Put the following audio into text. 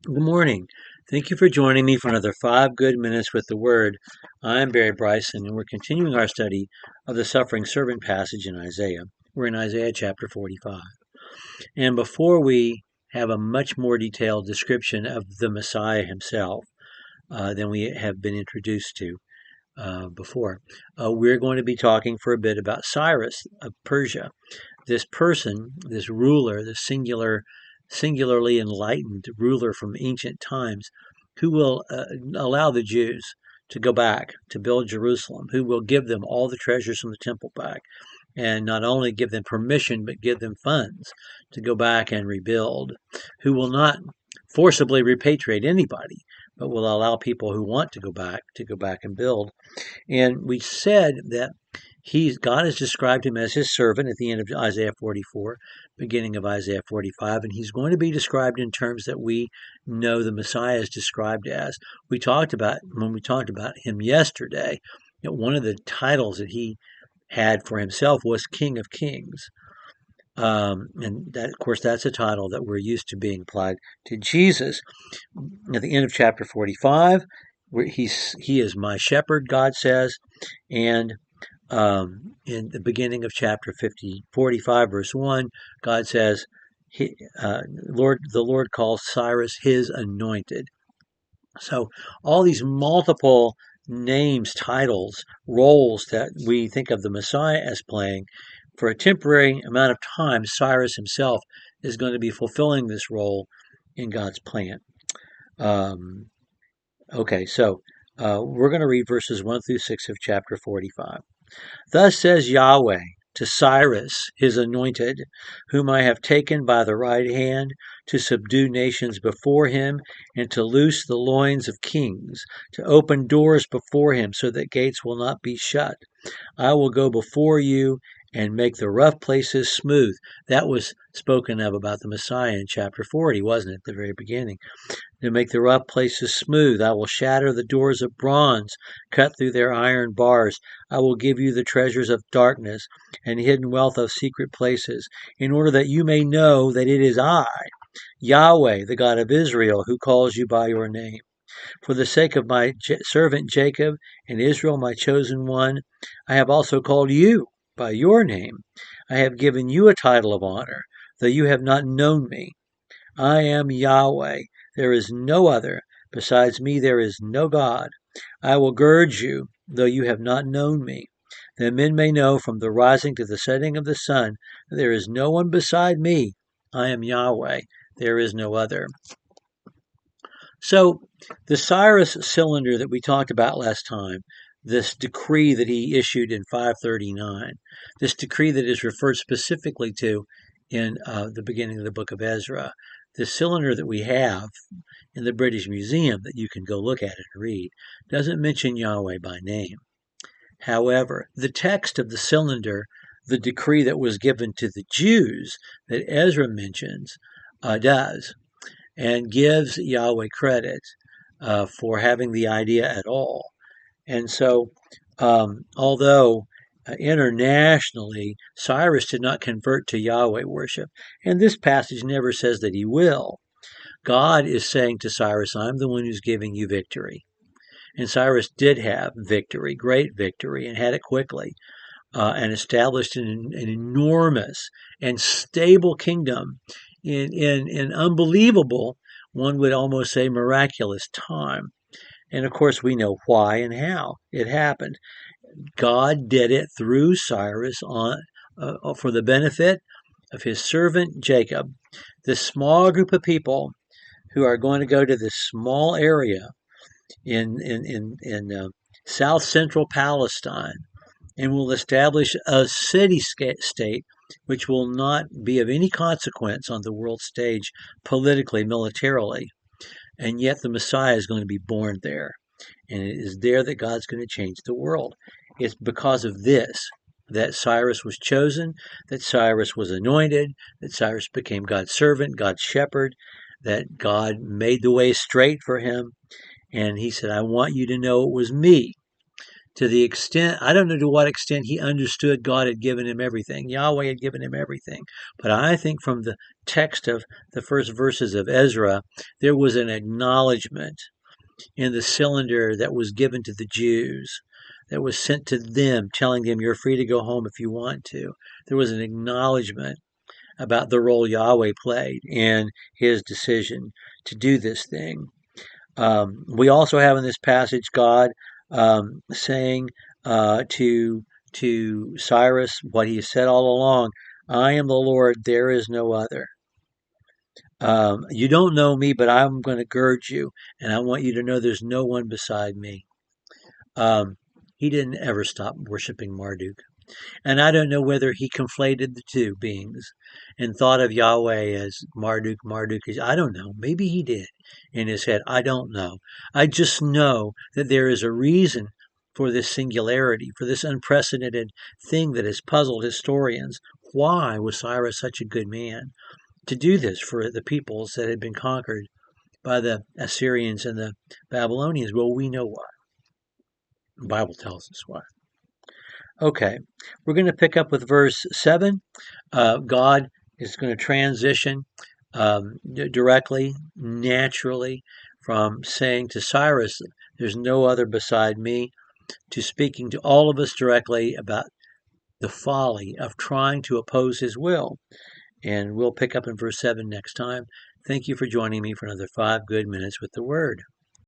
Good morning. Thank you for joining me for another 5 good minutes with the Word. I'm Barry Bryson, and we're continuing our study of the suffering servant passage in Isaiah. We're in Isaiah chapter 45. And before we have a much more detailed description of the Messiah himself than we have been introduced to before, we're going to be talking for a bit about Cyrus of Persia. This person, this ruler, this singularly enlightened ruler from ancient times, who will allow the Jews to go back to build Jerusalem, who will give them all the treasures from the temple back, and not only give them permission, but give them funds to go back and rebuild, who will not forcibly repatriate anybody, but will allow people who want to go back and build. And we said that God has described him as his servant at the end of Isaiah 44, beginning of Isaiah 45, and he's going to be described in terms that we know the Messiah is described as. When we talked about him yesterday, that one of the titles that he had for himself was King of Kings. And that, of course, that's a title that we're used to being applied to Jesus. At the end of chapter 45, he is my shepherd, God says, and in the beginning of chapter 45, verse 1, God says, the Lord calls Cyrus his anointed. So all these multiple names, titles, roles that we think of the Messiah as playing, for a temporary amount of time, Cyrus himself is going to be fulfilling this role in God's plan. Okay, so we're going to read verses 1 through 6 of chapter 45. Thus says Yahweh to Cyrus, his anointed, whom I have taken by the right hand to subdue nations before him and to loose the loins of kings, to open doors before him so that gates will not be shut. I will go before you and make the rough places smooth. That was spoken of about the Messiah in chapter 40, wasn't it, at the very beginning? To make the rough places smooth. I will shatter the doors of bronze, cut through their iron bars. I will give you the treasures of darkness and hidden wealth of secret places, in order that you may know that it is I, Yahweh, the God of Israel, who calls you by your name. For the sake of my servant Jacob and Israel, my chosen one, I have also called you by your name. I have given you a title of honor, though you have not known me. I am Yahweh. There is no other. Besides me, there is no God. I will gird you, though you have not known me, that men may know from the rising to the setting of the sun that there is no one beside me. I am Yahweh. There is no other. So, the Cyrus cylinder that we talked about last time, this decree that he issued in 539, this decree that is referred specifically to in the beginning of the book of Ezra, the cylinder that we have in the British Museum that you can go look at and read doesn't mention Yahweh by name. However, the text of the cylinder, the decree that was given to the Jews that Ezra mentions, does, and gives Yahweh credit for having the idea at all. And so, although internationally, Cyrus did not convert to Yahweh worship, and this passage never says that he will, God is saying to Cyrus, I'm the one who's giving you victory. And Cyrus did have victory, great victory, and had it quickly, and established an enormous and stable kingdom in unbelievable, one would almost say miraculous time. And of course, we know why and how it happened. God did it through Cyrus for the benefit of his servant Jacob, this small group of people who are going to go to this small area in south central Palestine and will establish a city-state which will not be of any consequence on the world stage politically, militarily. And yet the Messiah is going to be born there. And it is there that God's going to change the world. It's because of this that Cyrus was chosen, that Cyrus was anointed, that Cyrus became God's servant, God's shepherd, that God made the way straight for him. And he said, I want you to know it was me. to the extent, I don't know to what extent he understood God had given him everything. Yahweh had given him everything. But I think from the text of the first verses of Ezra, there was an acknowledgement in the cylinder that was given to the Jews, that was sent to them, telling them, you're free to go home if you want to. There was an acknowledgement about the role Yahweh played in his decision to do this thing. We also have in this passage God saying to Cyrus what he said all along: I am the Lord, there is no other. You don't know me, but I'm going to gird you, and I want you to know there's no one beside me. He didn't ever stop worshiping Marduk. And I don't know whether he conflated the two beings and thought of Yahweh as Marduk. I don't know. Maybe he did in his head. I don't know. I just know that there is a reason for this singularity, for this unprecedented thing that has puzzled historians. Why was Cyrus such a good man to do this for the peoples that had been conquered by the Assyrians and the Babylonians? Well, we know why. The Bible tells us why. Okay, we're going to pick up with verse 7. God is going to transition directly, naturally, from saying to Cyrus, there's no other beside me, to speaking to all of us directly about the folly of trying to oppose his will. And we'll pick up in verse 7 next time. Thank you for joining me for another 5 good minutes with the Word.